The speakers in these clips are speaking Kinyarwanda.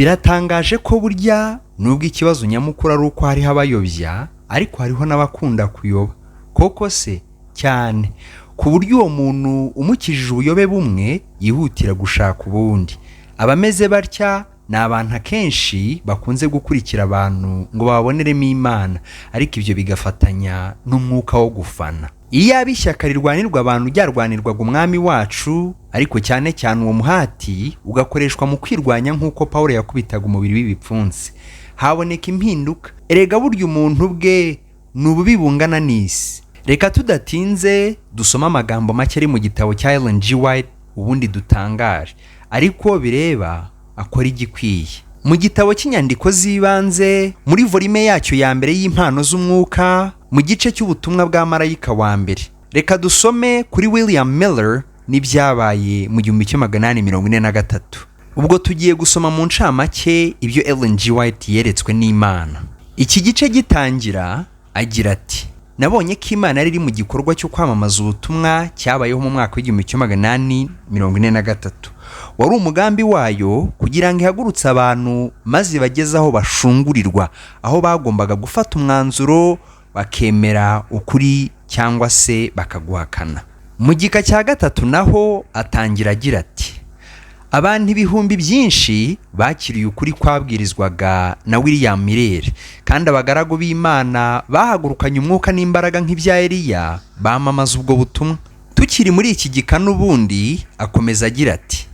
Biratangaje ko burya nubwo ikibazo nyamukuru ari uko hariho abayobya, ariko hariho n'abakunda kuyoba. Koko se cyane, ku buryo uwo muntu umukijije ubuyobe bumwe yihutira gushaka ubundi. Abameze batya ni abantu akenshi bakunze gukurikira abantu ngo baboneremo Imana, ariko ibyo bigafatanya n'umwuka wo gufana. Iyo ab'ishyaka rirwanirwa abantu ryarwanirwaga umwami wacu, ariko cyane cyane uwo muhati ugakoreshwa mu kwirwanya nk'uko Pawulo yakubitaga umubiri w'ibipfunsi, haboneka impinduka. Erega burya umuntu bwe ni ububi bungana n'isi. Reka tudatinze dusoma amagambo make ari mu gitabo cya Ellen G. White ubundi dutangare, ariko bireba akora igikwiye. Mu gitabo cy'inyandiko z'ibanze muri volume yacyo ya mbere y'impano z'umwuka, mu gice cy'ubutumwa bwa marayika wa mbere, reka dusome kuri William Miller n'ibyabaye mu 1843. Ubwo tugiye gusoma mu ncamake ibyo Ellen G. White yeretswe n'Imana. Iki gice gitangira agira ati: nabonye ko Imana yari mu gikorwa cyo kwamamaza ubutumwa cyabayeho mu mwaka w'1843. Wari umugambi wayo kugira ngo ihagurutse abantu maze bageze aho bashungurirwa, aho bagombaga gufata umwanzuro bakemera ukuri cyangwa se bakaguhakana. Mu gika cya gatatu naho atangira agira ati: abantu ibihumbi byinshi bakiriye ukuri kwabwirizwaga na William Miller, kandi abagaragu b'Imana bahagurukanye umwuka n'imbaraga nk'ibya Eliya bamamaza ubwo butumwa. Tukiri muri iki gika n'ubundi akomeza agira ati: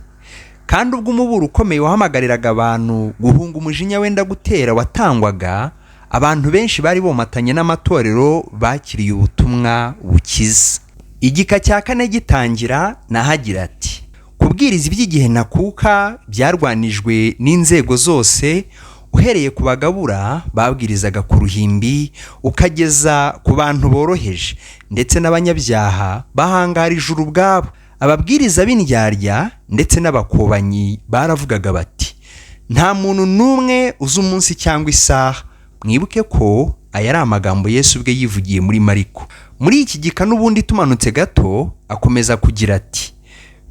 kandi ubwo umuburo ukomeye wahamagariraga abantu guhunga umujinya wenda gutera watangwaga, abantu benshi bari bomatanye n'amatorero bakiriye ubutumwa bukiza. Igika cya kane gitangira nahagira ati: kubwiriza iby'igihe ntakuka byarwanijwe n'inzego zose, uhereye ku bagabura babwirizaga ku ruhimbi ukageza ku bantu boroheje, ndetse n'abanyabyaha bahangarije ubwabo. Ababwiriza b'indyarya ndetse n'abakobanyi baravugaga bati: nta muntu n'umwe uzi umunsi cyangwa isaha. Mwibuke ko aya ari amagambo Yesu ubwe yivugiye muri Mariko. Muri iki gika n'ubundi tumanutse gato akomeza kugira ati: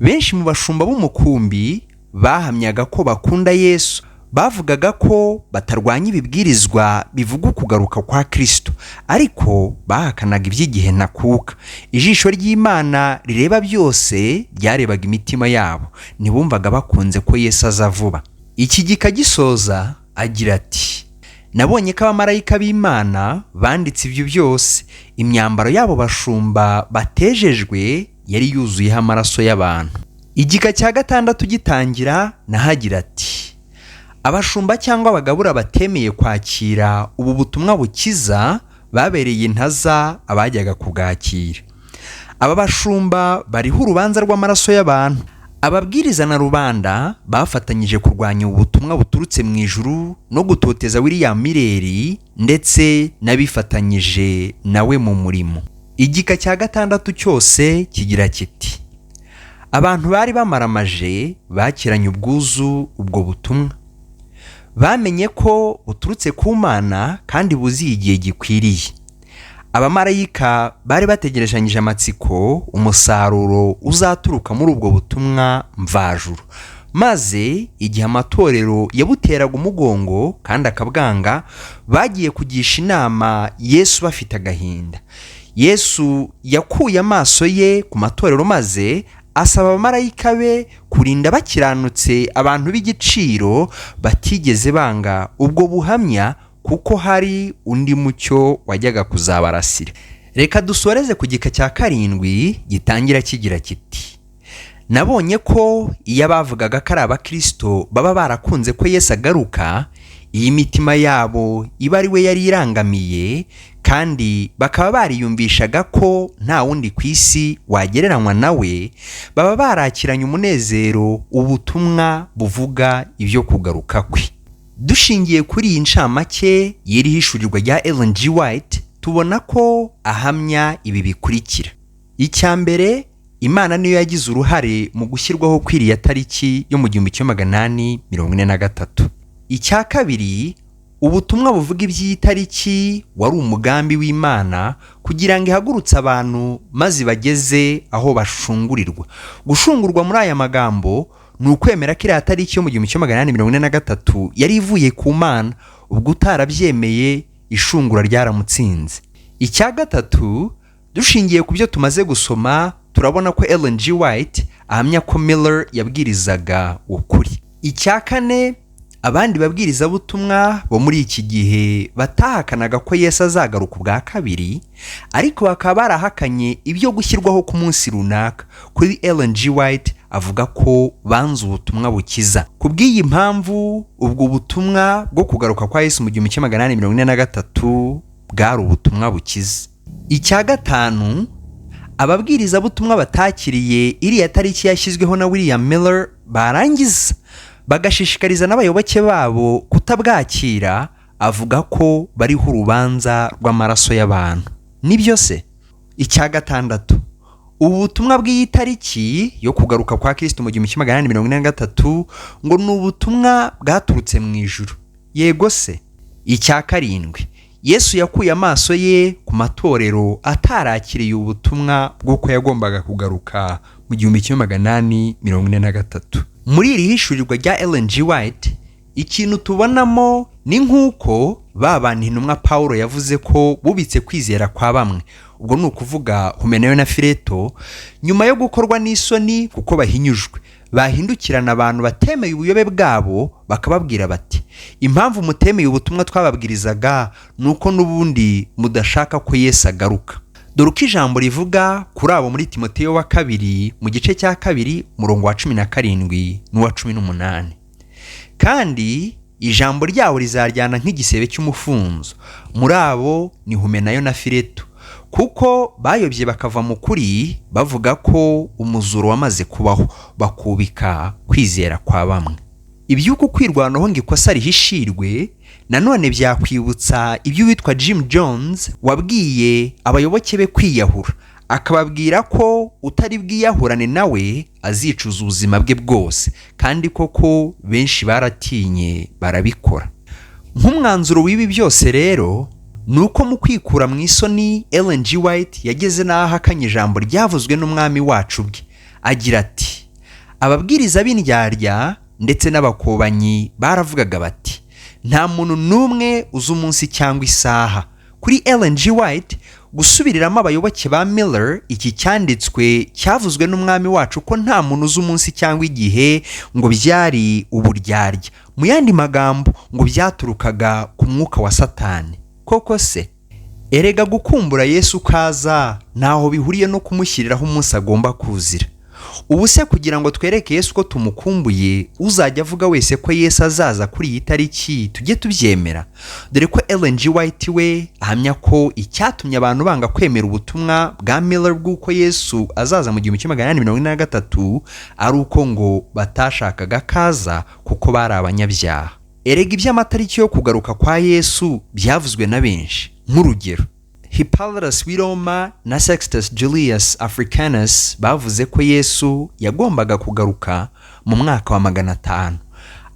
benshi mu bashumba b'umukumbi bahamyaga ko bakunda Yesu, bavugaga ko batarwanya ibibwirizwa bivuga ukugaruka kwa Kristo, ariko bahakanaga iby'igihe ntakuka. Ijisho ry'Imana rireba byose ryarebaga imitima yabo, ntibumvaga bakunze ko Yesu aza vuba. Iki gika gisoza agira ati: nabonye ko abamarayika b'Imana banditse ibyo byose. Imyambaro yabo bashumba batejejwe yari yuzuyeho amaraso y'abantu. Igika cya gatandatu gitangira nahagira ati: abashumba cyangwa abagabura batemeye kwakira ubu butumwa bukiza babereye intaza abajyaga kubwakira. Aba bashumba bariho urubanza rw'amaraso y'abantu. Ababwiriza na rubanda bafatanyije kurwanya ubutumwa buturutse mu ijuru no gutoteza William Miller ndetse n'abifatanyije nawe mu murimo. Igika cya gatandatu cyose kigira kiti: abantu bari bamaramaje bakiranye ubwuzu ubwo butumwa, bamenye ko buturutse ku Mana kandi buziye igihe gikwiriye. Abamarayika bari bategerejanyije amatsiko umusaruro uzaturuka muri ubwo butumwa mvajuru, maze igihe amatorero yabuteraga umugongo kandi akabwanga, bagiye kugisha inama Yesu bafite agahinda. Yesu yakuye amaso ye ku matorero maze asaba abamarayika be kurinda bakiranutse abantu b'igiciro batigeze banga ubwo buhamya, kuko hari undi mucyo wajyaga kuzabarasira. Reka dusoreze ku gika cya karindwi gitangira kigira kiti: nabonye ko iyo abavugaga ko ari abakristo baba barakunze ko Yesu agaruka, iyi mitima yabo iba ari we yari irangamiye, kandi bakaba bariyumvishaga ko nta wundi ku isi wagereranywa nawe, baba barakiranye umunezero ubutumwa buvuga ibyo kugaruka kwe. Dushingiye kuri iyi ncamake y'iri hishurirwa rya Ellen G. White, tubona ko ahamya ibi bikurikira: icya mbere, Imana niyo yagize uruhare mu gushyirwaho kw'iriya tariki yo mu 1843. Icya kabiri, ubutumwa buvuga iby'iyi tariki wari umugambi w'Imana kugira ngo ihagurutse abantu maze bageze aho bashungurirwa. Gushungurwa muri aya magambo ni ukwemera ko iriya tariki yo mu 1843 yari ivuye ku Mana, ubwo utarabyemeye ishungura ryaramutsinze. Icya gatatu, dushingiye ku byo tumaze gusoma, turabona ko Ellen G. White ahamya ko Miller yabwirizaga ukuri. Icya kane, abandi babwirizabutumwa bo muri iki gihe batahakanaga ko Yesu azagaruka ubwa kabiri, ariko bakaba barahakanye ibyo gushyirwaho ku munsi runaka. Kuri Ellen G. White avuga ko banze ubutumwa bukiza. Ku bw'iyi mpamvu, ubwo butumwa bwo kugaruka kwa Yesu mu 1843 bwari ubutumwa bukiza. Icya gatanu, ababwirizabutumwa batakiriye iriya tariki yashyizweho na William Miller barangiza bagashishikariza n'abayoboke babo kutabwakira, avuga ko bariho urubanza rw'amaraso y'abantu. Nibyo se? Icya gatandatu, ubu butumwa bw'iyi tariki yo kugaruka kwa Kristo mu 1843 ngo ni ubutumwa bwaturutse mu ijuru. Yego se? Icya karindwi, Yesu yakuye amaso ye ku matorero atarakiriye ubutumwa bw'uko yagombaga kugaruka mu 1843. Muri iri hishurirwa rya Ellen G. White, ikintu tubonamo ni nk'uko bantu intumwa Pawulo yavuze ko bubitse kwizera kwa bamwe, ubwo ni ukuvuga Humenayo na Fileto, nyuma yo gukorwa n'isoni kuko bahinyujwe, bahindukirana abantu batemeye ubuyobe bwabo bakababwira bati, impamvu mutemeye ubutumwa twababwirizaga nuko n'ubundi mudashaka ko Yesu agaruka. Dore uko ijambo rivuga kuri abo muri Timoteyo wa kabiri mu gice cya 2 murongo wa 17 n'uwa 18. Kandi ijambo ryawo rizaryana nk'igisebe cy'umufunzo. Muri abo ni Humenayo na Fileto, kuko bayobye bakava mu kuri bavuga ko umuzuro wamaze kubaho, bakubika kwizera kwa bamwe. Iby'uko kwirwanaho ngo ikosa rihishirwe nanone byakwibutsa ibyo witwa Jim Jones wabwiye abayoboke be kwiyahura, akababwira ko utari bwiyahurane nawe azicuza ubuzima bwe bwose, kandi koko benshi baratinye barabikora. Nk'umwanzuro w'ibi byose rero, nuko mu kwikura mu isoni Ellen G. White yageze n'aho akanye ijambo ryavuzwe n'umwami wacu bwe, agira ati, ababwiriza b'indyarya ndetse n'abakobanyi baravugaga bati, nta muntu n'umwe uzi umunsi cyangwa isaha. Kuri Ellen G. White, gusubiriramo abayoboke ba Miller iki cyanditswe cyavuzwe n'umwami wacu ko nta muntu uzi umunsi cyangwa igihe, ngo byari uburyarya. Mu yandi magambo, ngo byaturukaga ku mwuka wa Satani. Koko se? Erega gukumbura Yesu kaza ntaho bihuriye no kumushyiriraho umunsi agomba kuzira. Ubu se kugira ngo twereke Yesu ko tumukumbuye, uzajya avuga wese ko Yesu azaza kuri iyi tariki tujye tubyemera? Dore ko Ellen G. White we ahamya ko icyatumye abantu banga kwemera ubutumwa bwa Miller bw'uko Yesu azaza mu 1843 ari uko ngo batashakaga kaza kuko bari abanyabyaha. Erega iby'amatariki yo kugaruka kwa Yesu byavuzwe na benshi. Nk'urugero, Hippolytus w'i Roma na Sextus Julius Africanus bavuze ko Yesu yagombaga kugaruka mu mwaka wa 500.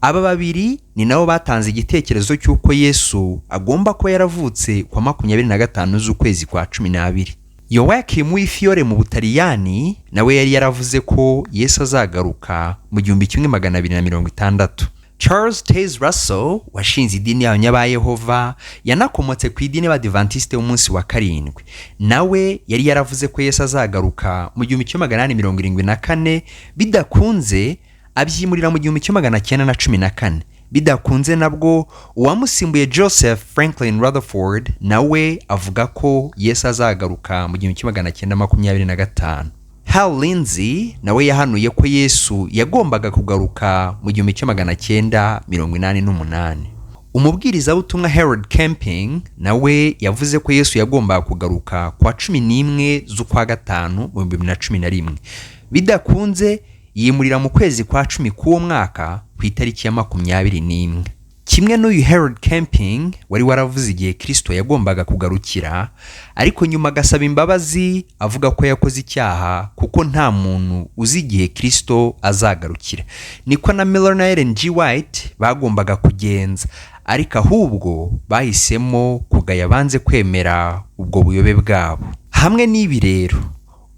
Aba babiri ni nabo batanze igitekerezo cy'uko Yesu agomba kuba yaravutse kwa 25 z'ukwezi kwa 12. Joachim w'Ifiore mu Butaliyani nawe yari yaravuze ko Yesu azagaruka mu 1260. Charles Taze Russell washinze idini y'Abayehova yanakomotse ku idini y'Abadventiste y'umunsi wa 7. Nawe yari yaravuze ko Yesu azagaruka mu 1874, bidakunze abyimurira mu 1914. Bidakunze nabwo uwamusimbuye Joseph Franklin Rutherford nawe avuga ko Yesu azagaruka mu 1925. Hal Lindsey nawe yahanuye ko Yesu yagombaga kugaruka mu 1988. Umubwirizabutumwa Harold Camping nawe yavuze ko Yesu yagombaga kugaruka kwa 11 z'ukwa 5 mu 2011. Bidakunze yimurira mu kwezi kwa 10 k'uwo mwaka ku itariki ya 21. Kimwe n'uyu Harold Camping wari waravuze igihe Kristo yagombaga kugarukira, ariko nyuma agasaba imbabazi avuga ko yakoze icyaha kuko nta muntu uzi igihe Kristo azagarukira. Niko na Miller na Ellen G. White bagombaga kugenza, ariko ahubwo bahisemo kugaya banze kwemera ubwo buyobe bwabo. Hamwe n'ibi rero,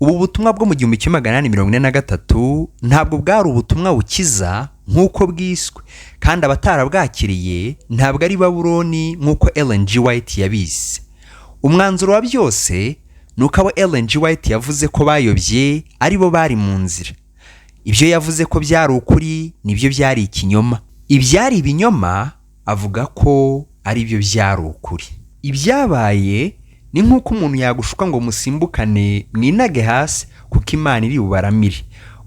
ubu butumwa bwo mu 1843 ntabwo bwari ubutumwa bukiza nk'uko bwiswe, kandi abatarabwakiriye ntabwo ari Babuloni nk'uko Ellen G. White yabize. Umwanzuro wa byose ni uko abo Ellen G. White yavuze ko bayobye ari bo bari mu nzira. Ibyo yavuze ko byari ukuri nibyo byari ikinyoma. Ibyari ibinyoma avuga ko ari byo byari ukuri. Ibyabaye ni nk'uko umuntu yagushuka ngo musimbukane mwinage hasi kuko Imana iri bubaramire,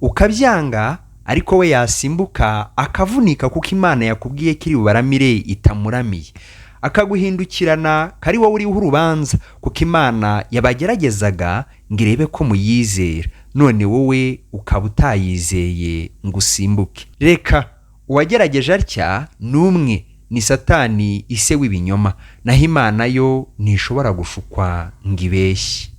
ukabyanga, ariko we yasimbuka akavunika kuko Imana yakubwiye ko iri bubaramire itamuramiye, akaguhindukirana kari wowe uriho urubanza kuko Imana yabageragezaga ngo irebe ko muyizera, none wowe ukaba utayizeye ngo usimbuke. Reka uwagerageje atya n'umwe ni Satani, ise w'ibinyoma, naho Imana yo ntishobora gushukwa ngo ibeshye.